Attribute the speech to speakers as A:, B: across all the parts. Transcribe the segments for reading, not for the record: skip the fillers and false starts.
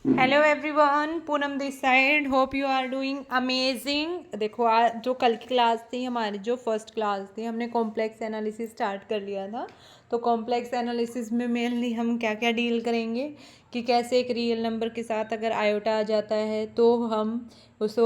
A: Hello everyone, Poonam this side. Hope you are doing amazing. देखो, आज जो कल की क्लास थी हमारी, जो फर्स्ट क्लास थी, हमने कॉम्प्लेक्स एनालिसिस स्टार्ट कर लिया था। तो कॉम्प्लेक्स एनालिसिस में मेनली हम क्या क्या डील करेंगे कि कैसे एक रियल नंबर के साथ अगर आयोटा आ जाता है तो हम उस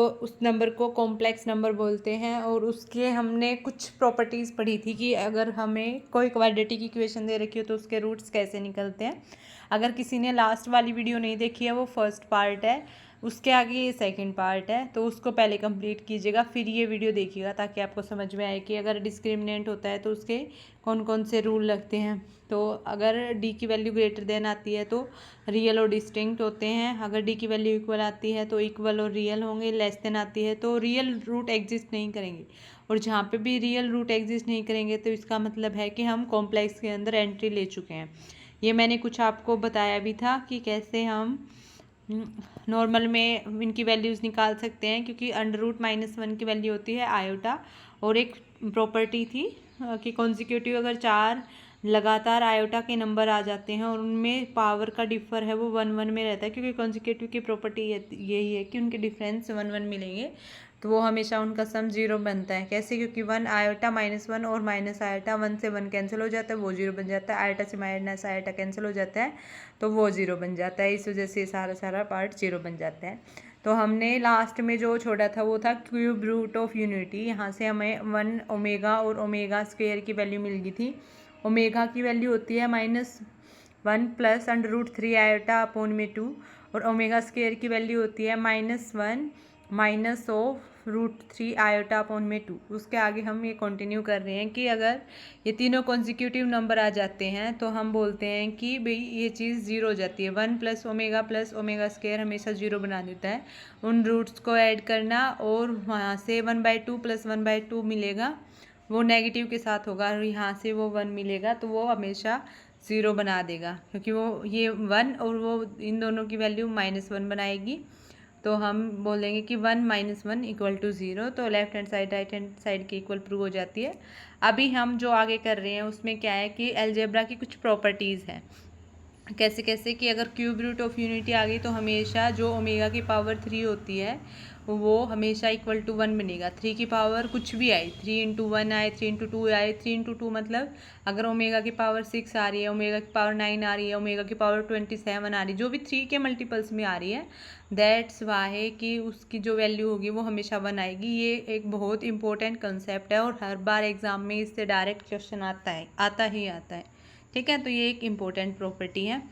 A: नंबर को कॉम्प्लेक्स नंबर बोलते हैं। और उसके हमने कुछ प्रॉपर्टीज़ पढ़ी थी कि अगर हमें कोई क्वाड्रेटिक इक्वेशन दे रखी हो तो उसके रूट्स कैसे निकलते हैं। अगर किसी ने लास्ट वाली वीडियो नहीं देखी है, वो फर्स्ट पार्ट है, उसके आगे ये सेकंड पार्ट है, तो उसको पहले कंप्लीट कीजिएगा फिर ये वीडियो देखिएगा, ताकि आपको समझ में आए कि अगर डिस्क्रिमिनेंट होता है तो उसके कौन कौन से रूल लगते हैं। तो अगर डी की वैल्यू ग्रेटर देन आती है तो रियल और डिस्टिंक्ट होते हैं। अगर डी की वैल्यू इक्वल आती है तो इक्वल और रियल होंगे। लेस देन आती है तो रियल रूट एग्जिस्ट नहीं करेंगे। और जहाँ पे भी रियल रूट एग्जिस्ट नहीं करेंगे तो इसका मतलब है कि हम कॉम्प्लेक्स के अंदर एंट्री ले चुके हैं। ये मैंने कुछ आपको बताया भी था कि कैसे हम नॉर्मल में इनकी वैल्यूज़ निकाल सकते हैं, क्योंकि अंडर रूट -1 की वैल्यू होती है आयोटा। और एक प्रॉपर्टी थी कि कॉन्जिक्यूटिव अगर 4 लगातार आयोटा के नंबर आ जाते हैं और उनमें पावर का डिफर है वो 1 1 में रहता है, क्योंकि कॉन्जिक्यूटिव की प्रॉपर्टी यही है कि उनके डिफरेंस 1 1 मिलेंगे, तो वो हमेशा उनका सम 0 बनता है। कैसे? क्योंकि 1 आयोटा -1 और माइनस आयोटा, 1 से 1 कैंसिल हो जाता है, वो 0 बन जाता है। आयोटा से माइनस आयोटा कैंसिल हो जाता है तो वो 0 बन जाता है। इस वजह से सारा पार्ट 0 बन जाता है। तो हमने लास्ट में जो छोड़ा था वो था क्यूब रूट ऑफ यूनिटी। यहाँ से हमें 1 ओमेगा और ओमेगा स्क्वेयर की वैल्यू मिल गई थी। ओमेगा की वैल्यू होती है -1 प्लस √3 आयोटा अपॉन में 2, और ओमेगा स्क्वेयर की वैल्यू होती है -1 माइनस ऑफ √3 आयोटा अपॉन में 2। उसके आगे हम ये कंटिन्यू कर रहे हैं कि अगर ये तीनों कॉन्जिक्यूटिव नंबर आ जाते हैं तो हम बोलते हैं कि भाई ये चीज़ 0 हो जाती है। 1 प्लस ओमेगा स्क्वेयर हमेशा 0 बना देता है। उन रूट्स को ऐड करना और वहाँ से 1/2 प्लस 1/2 मिलेगा, वो नेगेटिव के साथ होगा, और यहाँ से वो 1 मिलेगा तो वो हमेशा 0 बना देगा, क्योंकि वो ये 1 और वो इन दोनों की वैल्यू -1 बनाएगी। तो हम बोलेंगे कि 1 - 1 = 0। तो left hand side right hand side के इक्वल प्रूव हो जाती है। अभी हम जो आगे कर रहे हैं उसमें क्या है कि अलजेब्रा की कुछ प्रॉपर्टीज़ हैं। कैसे कैसे कि अगर क्यूब रूट ऑफ यूनिटी आ गई तो हमेशा जो ओमेगा की पावर 3 होती है वो हमेशा =1 बनेगा। 3 की पावर कुछ भी आए, 3 × 1 आए, 3 × 2 आए, 3 × 2 मतलब अगर ओमेगा की पावर 6 आ रही है, ओमेगा की पावर 9 आ रही है, ओमेगा की पावर 27 आ रही है, जो भी 3 के मल्टीपल्स में आ रही है, दैट्स वाई कि उसकी जो वैल्यू होगी वो हमेशा 1 आएगी। ये एक बहुत इंपॉर्टेंट कंसेप्ट है और हर बार एग्जाम में इससे डायरेक्ट क्वेश्चन आता ही आता है। ठीक है, तो ये एक इम्पोर्टेंट प्रॉपर्टी है।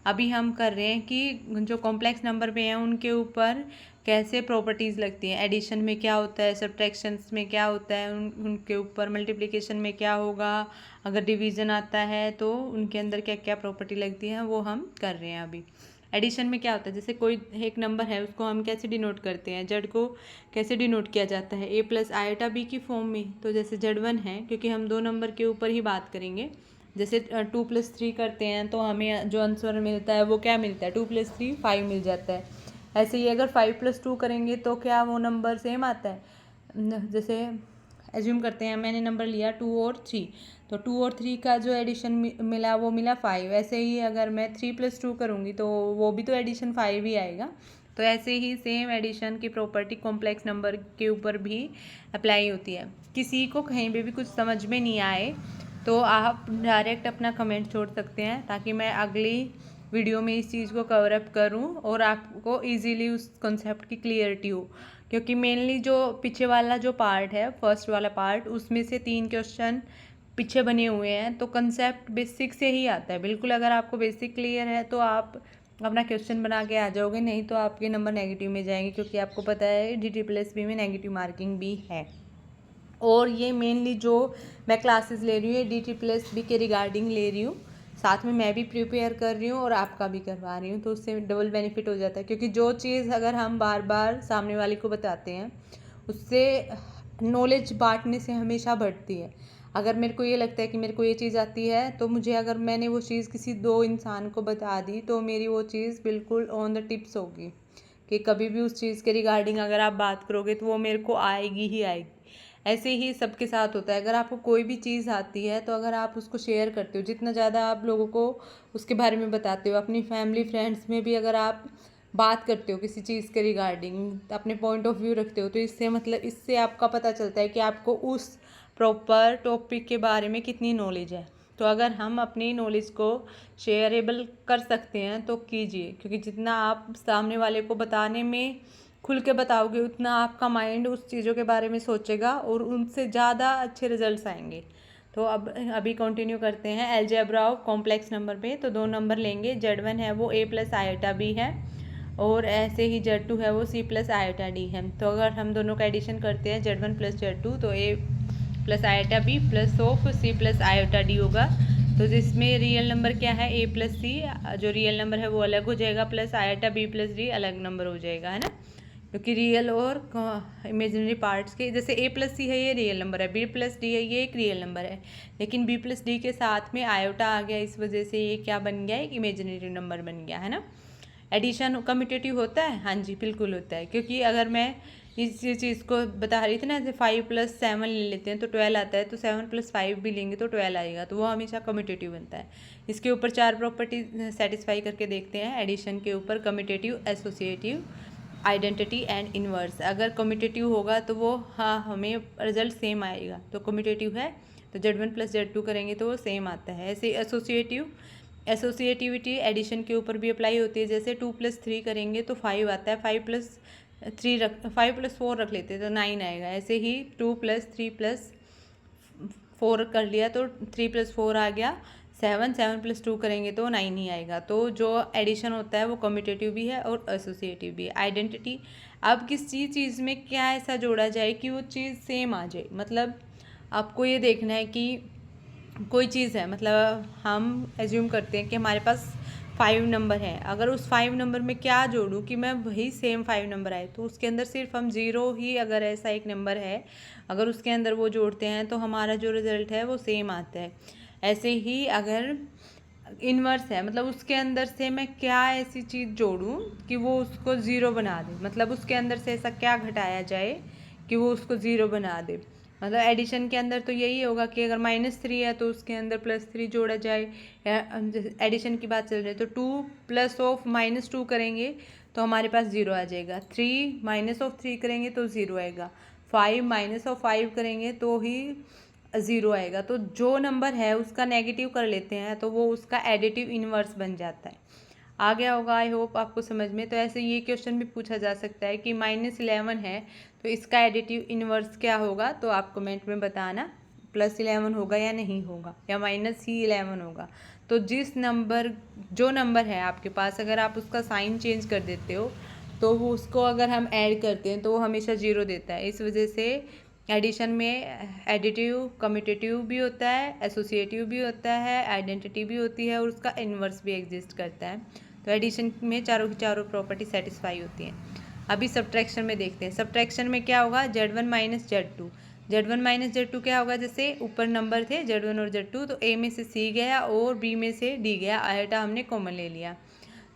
A: अभी हम कर रहे हैं कि जो कॉम्प्लेक्स नंबर पे हैं उनके ऊपर कैसे प्रॉपर्टीज़ लगती हैं। एडिशन में क्या होता है, सब्ट्रैक्शंस में क्या होता है, उनके ऊपर मल्टीप्लिकेशन में क्या होगा, अगर डिवीज़न आता है तो उनके अंदर क्या क्या प्रॉपर्टी लगती है, वो हम कर रहे हैं अभी। एडिशन में क्या होता है, जैसे कोई एक नंबर है उसको हम कैसे डिनोट करते हैं, जेड को कैसे डिनोट किया जाता है, a + आयोटा b की फॉर्म में। तो जैसे Z1 है, क्योंकि हम 2 नंबर के ऊपर ही बात करेंगे, जैसे 2 + 3 करते हैं तो हमें जो आंसर मिलता है वो क्या मिलता है, 2 + 3 5 मिल जाता है। ऐसे ही अगर 5 + 2 करेंगे तो क्या वो नंबर सेम आता है। जैसे एज्यूम करते हैं मैंने नंबर लिया 2 और 3, तो 2 और 3 का जो एडिशन मिला वो मिला 5। ऐसे ही अगर मैं 3 + 2 करूँगी तो वो भी तो एडिशन 5 ही आएगा। तो ऐसे ही सेम एडिशन की प्रॉपर्टी कॉम्प्लेक्स नंबर के ऊपर भी अप्लाई होती है। किसी को कहीं पे भी कुछ समझ में नहीं आए तो आप डायरेक्ट अपना कमेंट छोड़ सकते हैं, ताकि मैं अगली वीडियो में इस चीज़ को कवर अप करूं और आपको इजीली उस कॉन्सेप्ट की क्लियरिटी हो। क्योंकि मेनली जो पीछे वाला जो पार्ट है, फर्स्ट वाला पार्ट, उसमें से 3 क्वेश्चन पीछे बने हुए हैं, तो कंसेप्ट बेसिक से ही आता है बिल्कुल। अगर आपको बेसिक क्लियर है तो आप अपना क्वेश्चन बना के आ जाओगे, नहीं तो आपके नंबर नेगेटिव में जाएंगे, क्योंकि आपको पता है DT+B में नेगेटिव मार्किंग भी है। और ये मेनली जो मैं क्लासेस ले रही हूँ ये DT+B के रिगार्डिंग ले रही हूँ, साथ में मैं भी प्रिपेयर कर रही हूँ और आपका भी करवा रही हूँ, तो उससे डबल बेनिफिट हो जाता है। क्योंकि जो चीज़ अगर हम बार बार सामने वाले को बताते हैं उससे नॉलेज बांटने से हमेशा बढ़ती है। अगर मेरे को ये लगता है कि मेरे को ये चीज़ आती है तो मुझे, अगर मैंने वो चीज़ किसी 2 इंसान को बता दी तो मेरी वो चीज़ बिल्कुल ऑन द टिप्स होगी, कि कभी भी उस चीज़ के रिगार्डिंग अगर आप बात करोगे तो वो मेरे को आएगी ही आएगी। ऐसे ही सबके साथ होता है। अगर आपको कोई भी चीज़ आती है तो अगर आप उसको शेयर करते हो, जितना ज़्यादा आप लोगों को उसके बारे में बताते हो, अपनी फैमिली फ्रेंड्स में भी अगर आप बात करते हो किसी चीज़ के रिगार्डिंग, अपने पॉइंट ऑफ व्यू रखते हो, तो इससे मतलब इससे आपका पता चलता है कि आपको उस प्रॉपर टॉपिक के बारे में कितनी नॉलेज है। तो अगर हम अपनी नॉलेज को शेयरेबल कर सकते हैं तो कीजिए, क्योंकि जितना आप सामने वाले को बताने में खुल के बताओगे उतना आपका माइंड उस चीज़ों के बारे में सोचेगा और उनसे ज़्यादा अच्छे रिजल्ट्स आएंगे। तो अब अभी कंटिन्यू करते हैं अलजेब्रा ऑफ कॉम्प्लेक्स नंबर पे। तो 2 नंबर लेंगे, Z1 है वो a प्लस आयोटा b है और ऐसे ही Z2 है वो c प्लस आयोटा d है। तो अगर हम दोनों का एडिशन करते हैं Z1 प्लस Z2 तो a plus iota b plus of c plus iota d होगा। तो जिसमें रियल नंबर क्या है a प्लस c, जो रियल नंबर है वो अलग हो जाएगा, plus iota b plus d अलग नंबर हो जाएगा, है ना। क्योंकि रियल और इमेजिनरी पार्ट्स के, जैसे a प्लस सी है ये रियल नंबर है, b प्लस डी है ये एक रियल नंबर है, लेकिन b प्लस डी के साथ में आयोटा आ गया, इस वजह से ये क्या बन गया, एक इमेजिनरी नंबर बन गया, है ना। एडिशन कम्यूटेटिव होता है, हाँ जी बिल्कुल होता है, क्योंकि अगर मैं इस चीज़ को बता रही थी ना, जैसे 5 प्लस 7 ले लेते हैं तो 12 आता है, तो 7 प्लस 5 भी लेंगे तो 12 आएगा, तो वो हमेशा कम्यूटेटिव बनता है। इसके ऊपर 4 प्रॉपर्टी सेटिस्फाई करके देखते हैं एडिशन के ऊपर, commutative, associative, identity and inverse. अगर कम्यूटेटिव होगा तो वो हाँ हमें रिजल्ट सेम आएगा, तो कम्यूटेटिव है तो Z1 प्लस Z2 करेंगे तो वो सेम आता है। ऐसे एसोसिएटिविटी एडिशन के ऊपर भी अप्लाई होती है, जैसे 2 प्लस 3 करेंगे तो 5 आता है, 5 प्लस 4 रख लेते हैं तो 9 आएगा। ऐसे ही 2 प्लस 3 प्लस 4 कर लिया तो 3 प्लस 4 आ गया 7 प्लस 2 करेंगे तो 9 ही आएगा। तो जो एडिशन होता है वो कम्यूटेटिव भी है और एसोसिएटिव भी है। आइडेंटिटी, अब किसी चीज़ में क्या ऐसा जोड़ा जाए कि वो चीज़ सेम आ जाए, मतलब आपको ये देखना है कि कोई चीज़ है, मतलब हम एज्यूम करते हैं कि हमारे पास 5 नंबर है, अगर उस 5 नंबर में क्या जोड़ूं कि मैं वही सेम 5 नंबर आए, तो उसके अंदर सिर्फ हम 0 ही, अगर ऐसा एक नंबर है अगर उसके अंदर वो जोड़ते हैं तो हमारा जो रिज़ल्ट है वो सेम आता है। ऐसे ही अगर इन्वर्स है, मतलब उसके अंदर से मैं क्या ऐसी चीज़ जोड़ूं कि वो उसको ज़ीरो बना दे, मतलब उसके अंदर से ऐसा क्या घटाया जाए कि वो उसको ज़ीरो बना दे। मतलब एडिशन के अंदर तो यही होगा कि अगर -3 है तो उसके अंदर +3 जोड़ा जाए, या एडिशन की बात चल रही है तो 2 प्लस ऑफ -2 करेंगे तो हमारे पास 0 आ जाएगा, 3 माइनस ऑफ 3 करेंगे तो 0 आएगा, 5 माइनस ऑफ 5 करेंगे तो ही 0 आएगा। तो जो नंबर है उसका नेगेटिव कर लेते हैं तो वो उसका एडिटिव इन्वर्स बन जाता है। आ गया होगा आई होप आपको समझ में। तो ऐसे ये क्वेश्चन भी पूछा जा सकता है कि -11 है तो इसका एडिटिव इन्वर्स क्या होगा, तो आप कमेंट में बताना, +11 होगा या नहीं होगा, या -11 होगा। तो जो नंबर है आपके पास, अगर आप उसका साइन चेंज कर देते हो तो वो उसको अगर हम ऐड करते हैं तो वो हमेशा 0 देता है। इस वजह से एडिशन में एडिटिव कम्यूटेटिव भी होता है, एसोसिएटिव भी होता है, आइडेंटिटी भी होती है और उसका इन्वर्स भी एग्जिस्ट करता है। तो एडिशन में चारों की चारों प्रॉपर्टी सेटिस्फाई होती हैं। अभी सब्ट्रैक्शन में देखते हैं। सब्ट्रैक्शन में क्या होगा, Z1 माइनस Z2 क्या होगा, जैसे ऊपर नंबर थे Z1 और Z2, तो A में से C गया और B में से D गया, आयोटा हमने कॉमन ले लिया।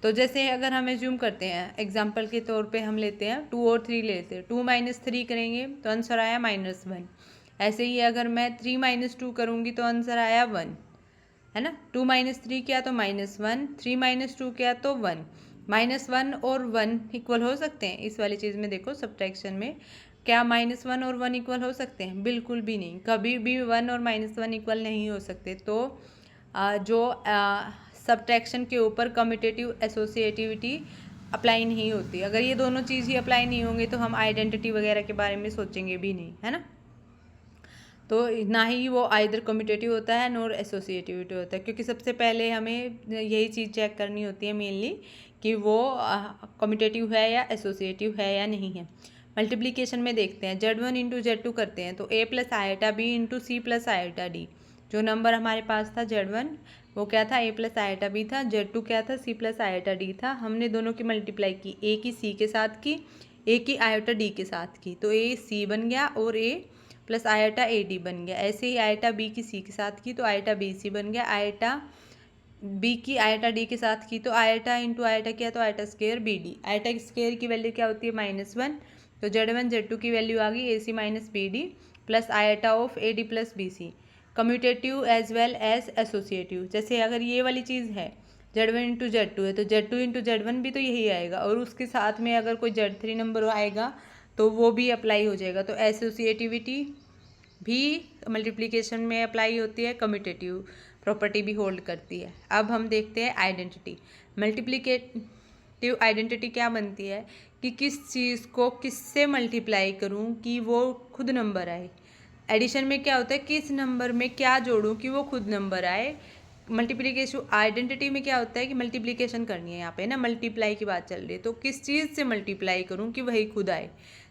A: तो जैसे अगर हम एज्यूम करते हैं, एग्जाम्पल के तौर पे हम लेते हैं 2 और 3 लेते हैं, 2 माइनस 3 करेंगे तो आंसर आया -1। ऐसे ही अगर मैं 3 माइनस 2 करूँगी तो आंसर आया 1, है ना। 2 माइनस 3 किया तो -1, 3 माइनस 2 किया तो 1। -1 और 1 इक्वल हो सकते हैं, इस वाली चीज़ में देखो सब्ट्रैक्शन में क्या -1 और 1 इक्वल हो सकते हैं, बिल्कुल भी नहीं, कभी भी 1 और -1 इक्वल नहीं हो सकते। तो जो सब्ट्रैक्शन के ऊपर कम्यूटेटिव एसोसिएटिविटी अप्लाई नहीं होती। अगर ये दोनों चीज़ ही अप्लाई नहीं होंगे तो हम आइडेंटिटी वगैरह के बारे में सोचेंगे भी नहीं, है ना। तो ना ही वो आइदर कम्यूटेटिव होता है नोर एसोसिएटिविटी होता है, क्योंकि सबसे पहले हमें यही चीज़ चेक करनी होती है मेनली कि वो कम्यूटेटिव है या एसोसिएटिव है या नहीं है। मल्टीप्लिकेशन में देखते हैं, Z1 इंटू Z2 करते हैं तो A plus iota B into C plus iota D। जो नंबर हमारे पास था Z1 वो क्या था, A प्लस आयोटा B था, Z2 क्या था, C प्लस आयोटा D था। हमने दोनों की मल्टीप्लाई की, A की C के साथ की, A की आयोटा D के साथ की, तो A C बन गया और A प्लस आयोटा AD बन गया। ऐसे ही आयोटा B की C के साथ की तो आयोटा BC बन गया, आयोटा B की आयोटा D के साथ की तो आयोटा इंटू आयोटा किया तो iota square BD। Iota square की वैल्यू क्या होती है, -1, तो Z1 Z2 की वैल्यू आ गई AC minus BD plus iota of AD plus BC। Commutative as well as associative, जैसे अगर ये वाली चीज़ है Z1 इंटू Z2 है तो Z2 इंटू Z1 भी तो यही आएगा, और उसके साथ में अगर कोई Z3 नंबर आएगा तो वो भी अप्लाई हो जाएगा। तो एसोसिएटिविटी भी मल्टीप्लिकेशन में अप्लाई होती है, कम्यूटेटिव प्रॉपर्टी भी होल्ड करती है। अब हम देखते हैं आइडेंटिटी। मल्टीप्लिकेटिव आइडेंटिटी क्या बनती है कि किस चीज़ को किससे मल्टीप्लाई करूं कि वो खुद नंबर आए। एडिशन में क्या होता है, किस नंबर में क्या जोड़ूं कि वो खुद नंबर आए। मल्टीप्लिकेशन आइडेंटिटी में क्या होता है कि मल्टीप्लिकेशन करनी है, यहाँ पे ना मल्टीप्लाई की बात चल रही है, तो किस चीज़ से मल्टीप्लाई करूँ कि वही खुद आए।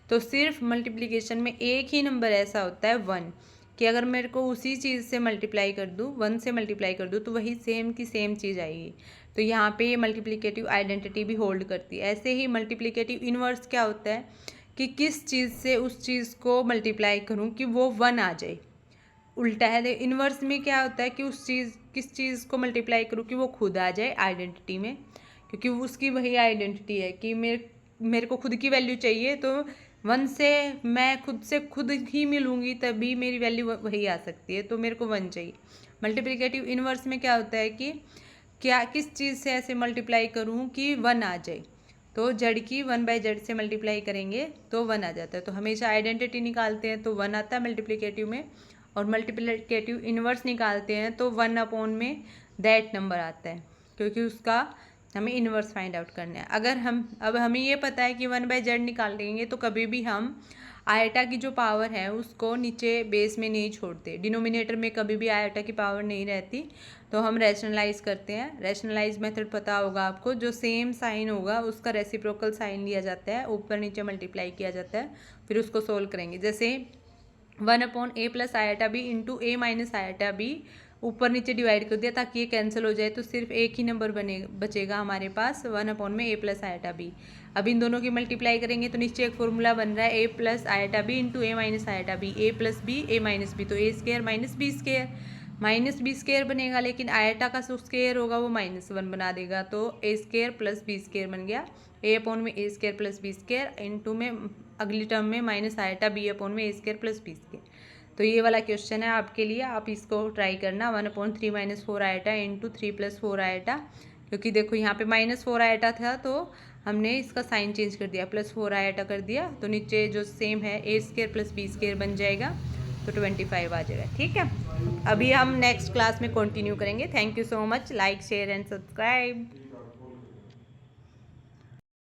A: तो सिर्फ मल्टीप्लिकेशन में एक ही नंबर ऐसा होता है 1, कि अगर मेरे को उसी चीज़ से मल्टीप्लाई कर दूँ, 1 से मल्टीप्लाई कर दूँ तो वही सेम की सेम चीज़ आएगी। तो यहाँ पे ये मल्टीप्लिकेटिव आइडेंटिटी भी होल्ड करती है। ऐसे ही मल्टीप्लिकेटिव इन्वर्स क्या होता है कि किस चीज़ से उस चीज़ को मल्टीप्लाई करूँ कि वो 1 आ जाए। उल्टा है, इन्वर्स में क्या होता है कि उस चीज़ किस चीज़ को मल्टीप्लाई करूँ कि वो खुद आ जाए आइडेंटिटी में, क्योंकि उसकी वही आइडेंटिटी है कि मेरे को खुद की वैल्यू चाहिए, तो 1 से मैं खुद से खुद ही मिलूँगी तभी मेरी वैल्यू वही आ सकती है, तो मेरे को 1 चाहिए। मल्टीप्लिकेटिव इन्वर्स में क्या होता है कि क्या किस चीज़ से ऐसे मल्टीप्लाई करूँ कि 1 आ जाए। तो जड़ की 1/z से मल्टीप्लाई करेंगे तो 1 आ जाता है। तो हमेशा आइडेंटिटी निकालते हैं तो 1 आता है मल्टीप्लिकेटिव में, और मल्टीप्लिकेटिव इन्वर्स निकालते हैं तो 1 में दैट नंबर आता है, क्योंकि उसका हमें इन्वर्स फाइंड आउट करना है। अगर अब हमें ये पता है कि 1/z निकाल देंगे तो कभी भी हम आयटा की जो पावर है उसको नीचे बेस में नहीं छोड़ते, डिनोमिनेटर में कभी भी आयटा की पावर नहीं रहती, तो हम रैशनलाइज करते हैं। रैशनलाइज मेथड पता होगा आपको, जो सेम साइन होगा उसका रेसिप्रोकल साइन लिया जाता है, ऊपर नीचे मल्टीप्लाई किया जाता है, फिर उसको सोल्व करेंगे। जैसे 1/a plus iota b into a minus iota b, ऊपर नीचे डिवाइड कर दिया ताकि ये कैंसिल हो जाए, तो सिर्फ एक ही नंबर बचेगा हमारे पास 1/a प्लस आयटा बी। अब इन दोनों की मल्टीप्लाई करेंगे तो नीचे एक फॉर्मूला बन रहा है a plus iota b into a minus iota b, a plus b a minus b, तो a square minus b square, minus b square बनेगा, लेकिन आयटा का जो स्क्र होगा वो -1 बना देगा, तो a square plus b square बन गया। a square plus b square into में अगली टर्म में minus iota b a square plus b square. तो ये वाला क्वेश्चन है आपके लिए, आप इसको ट्राई करना। 1/3 minus 4 eta into 3 plus 4 eta, क्योंकि देखो यहाँ पे -4 आयटा था तो हमने इसका साइन चेंज कर दिया, +4 आयटा कर दिया, तो नीचे जो सेम है a square plus b square बन जाएगा, तो 25 आ जाएगा। ठीक है, अभी हम नेक्स्ट क्लास में कंटिन्यू करेंगे। Thank you so much, like share and subscribe.